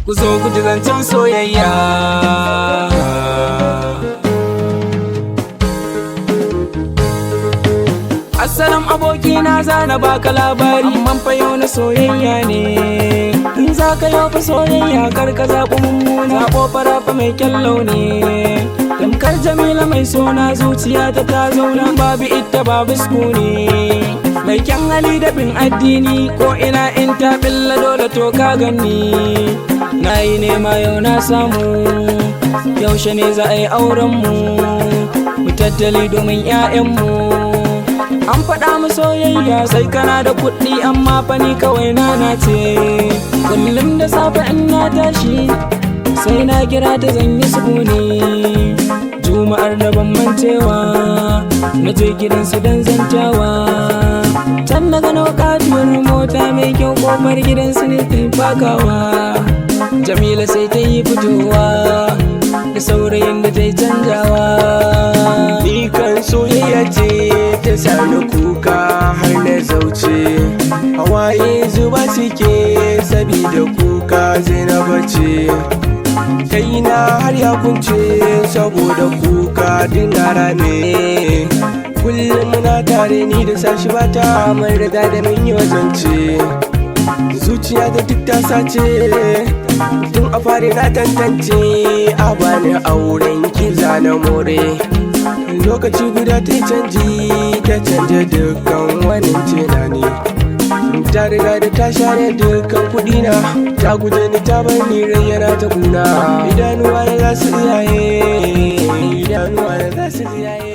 ku zo ku ji zancen soyayya. Assalam abokina zana baka labari, amman fa yau na soyayya ne. In za ka yau fa soyayya kar ka zaɓi mummuna, zaɓo fara fa mai kyan launi. Tamkar Jamila mai sona zuciya ta zauna, babu ita babu sukuni. Mai kyan hali da bin addini, ko ina in ta billa dole to ka ganni. Na yi nema yau na samu, yaushe ne za a yi aurenmu, mu tattali domin 'ya'yanmu. An faɗa mu soyayya sai kana da kuɗi, amma fa ni kawai na ce. Kullum da safe in na tashi sai na kira ta zan yi sukuni. Juma'ar da ban mancewa na je gidansu don zantawa. Can na gano katuwar mota mai kyau, kofar gidansu ne ta fakawa. Jamila sai ta yi fitowa da saurayin da ta yi canjawa. Ni kan soyayya ce ta sani kuka har na zauce, hawaye zuba suke sabida kuka zai na bace. Kaina har ya kunce saboda kuka dinga rame. Kullum muna tare ni da sashi bata mai riga da mun yi wazance. Zuciya da duk ta sace, tun a fari na tantance, a bani auren kiza na more. Lokaci guda ta canji, ta canja dukkan wani tunani. Ta riga da ta share dukkan kudina, ta guje ni ta bani rai yana ta kuna. Idanuwa na za su iyaye, idanuwa na za su iyaye.